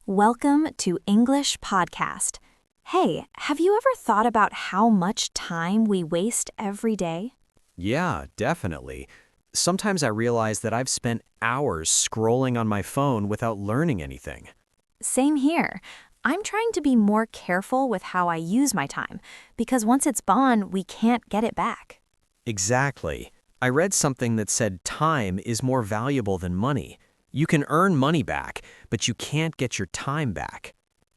Welcome to English Podcast. Hey, have you ever thought about how much time we waste every day? Yeah, definitely. Sometimes I realize that I've spent hours scrolling on my phone without learning anything. Same here. I'm trying to be more careful with how I use my time because once it's gone, we can't get it back. Exactly. I read something that said time is more valuable than money. You can earn money back, but you can't get your time back.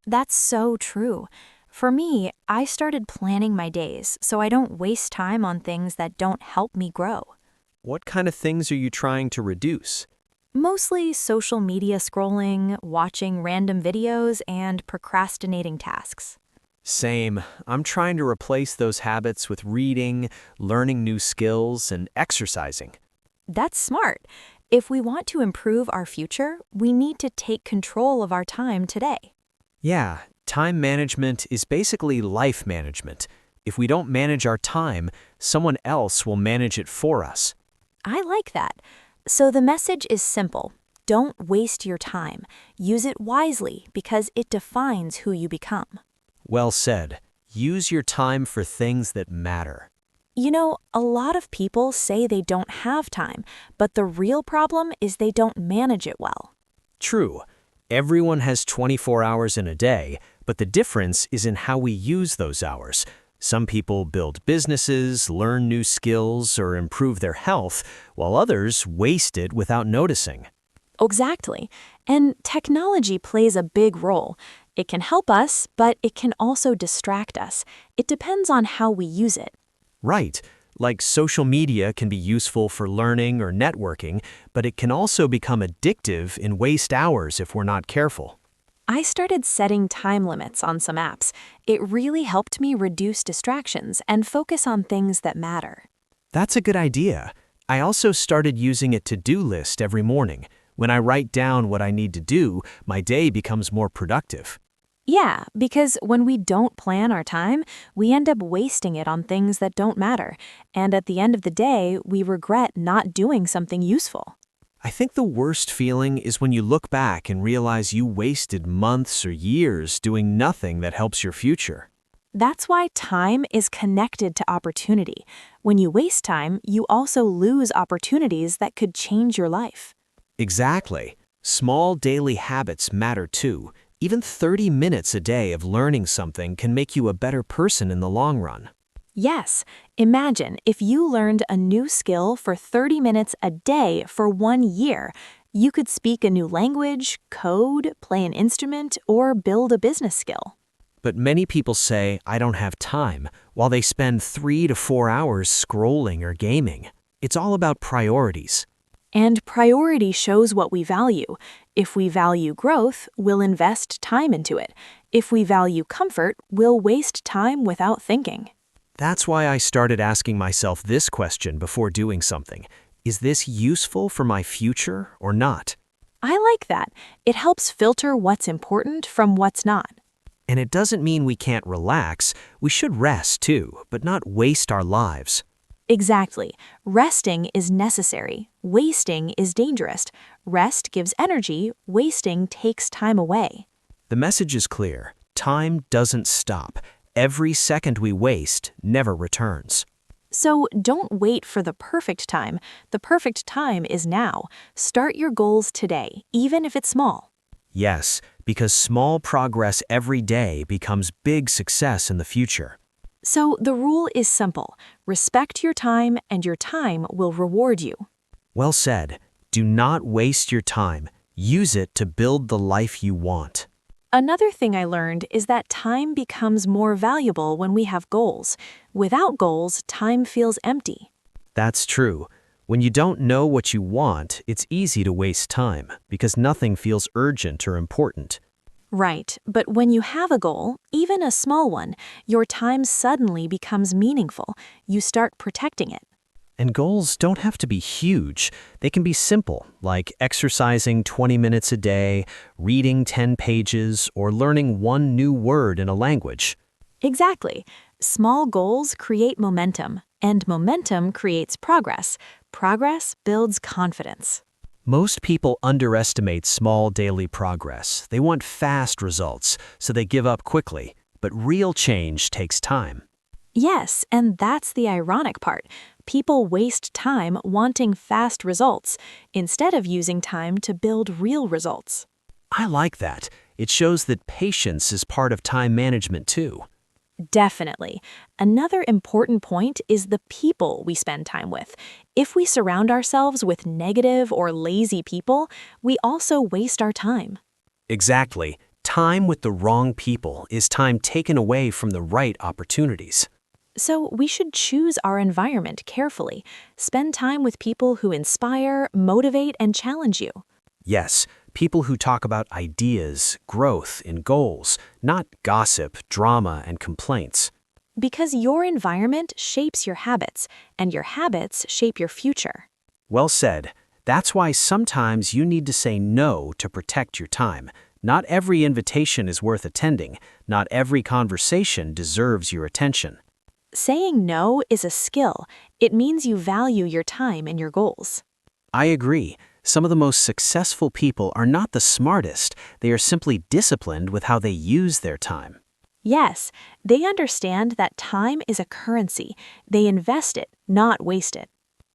That's so true. For me, I started planning my days so I don't waste time on things that don't help me grow. What kind of things are you trying to reduce? Mostly social media scrolling, watching random videos, and procrastinating tasks. Same. I'm trying to replace those habits with reading, learning new skills, and exercising. That's smart. If we want to improve our future, we need to take control of our time today. Yeah, time management is basically life management. If we don't manage our time, someone else will manage it for us. I like that. So the message is simple. Don't waste your time. Use it wisely because it defines who you become. Well said. Use your time for things that matter. You know, a lot of people say they don't have time, but the real problem is they don't manage it well. True. Everyone has 24 hours in a day, but the difference is in how we use those hours. Some people build businesses, learn new skills, or improve their health, while others waste it without noticing. Exactly. And technology plays a big role. It can help us, but it can also distract us. It depends on how we use it. Right. Like social media can be useful for learning or networking, but it can also become addictive and waste hours if we're not careful. I started setting time limits on some apps. It really helped me reduce distractions and focus on things that matter. That's a good idea. I also started using a to-do list every morning. When I write down what I need to do, my day becomes more productive. Yeah, because when we don't plan our time, we end up wasting it on things that don't matter. And at the end of the day, we regret not doing something useful. I think the worst feeling is when you look back and realize you wasted months or years doing nothing that helps your future. That's why time is connected to opportunity. When you waste time, you also lose opportunities that could change your life. Exactly. Small daily habits matter too. Even 30 minutes a day of learning something can make you a better person in the long run. Yes, imagine if you learned a new skill for 30 minutes a day for 1 year. You could speak a new language, code, play an instrument, or build a business skill. But many people say, I don't have time, while they spend 3 to 4 hours scrolling or gaming. It's all about priorities. And priority shows what we value. If we value growth, we'll invest time into it. If we value comfort, we'll waste time without thinking. That's why I started asking myself this question before doing something. Is this useful for my future or not? I like that. It helps filter what's important from what's not. And it doesn't mean we can't relax. We should rest too, but not waste our lives. Exactly. Resting is necessary. Wasting is dangerous. Rest gives energy. Wasting takes time away. The message is clear. Time doesn't stop. Every second we waste never returns. So don't wait for the perfect time. The perfect time is now. Start your goals today, even if it's small. Yes, because small progress every day becomes big success in the future. So the rule is simple. Respect your time, and your time will reward you. Well said. Do not waste your time. Use it to build the life you want. Another thing I learned is that time becomes more valuable when we have goals. Without goals, time feels empty. That's true. When you don't know what you want, it's easy to waste time because nothing feels urgent or important. Right, but when you have a goal, even a small one, your time suddenly becomes meaningful. You start protecting it. And goals don't have to be huge. They can be simple, like exercising 20 minutes a day, reading 10 pages, or learning one new word in a language. Exactly. Small goals create momentum, and momentum creates progress. Progress builds confidence. Most people underestimate small daily progress. They want fast results, so they give up quickly. But real change takes time. Yes, and that's the ironic part. People waste time wanting fast results instead of using time to build real results. I like that. It shows that patience is part of time management too. Definitely. Another important point is the people we spend time with. If we surround ourselves with negative or lazy people, we also waste our time. Exactly. Time with the wrong people is time taken away from the right opportunities. So we should choose our environment carefully. Spend time with people who inspire, motivate, and challenge you. Yes, people who talk about ideas, growth, and goals, not gossip, drama, and complaints. Because your environment shapes your habits, and your habits shape your future. Well said. That's why sometimes you need to say no to protect your time. Not every invitation is worth attending. Not every conversation deserves your attention. Saying no is a skill. It means you value your time and your goals. I agree. Some of the most successful people are not the smartest. They are simply disciplined with how they use their time. Yes, they understand that time is a currency. They invest it, not waste it.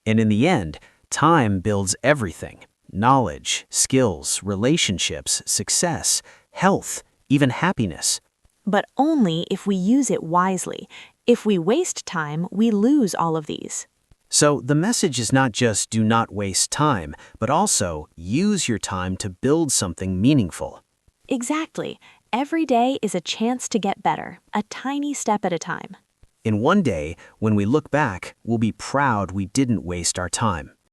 And in the end, time builds everything: knowledge, skills, relationships, success, health, even happiness. But only if we use it wisely. If we waste time, we lose all of these. So the message is not just do not waste time, but also use your time to build something meaningful. Exactly. Every day is a chance to get better, a tiny step at a time. In one day, when we look back, we'll be proud we didn't waste our time.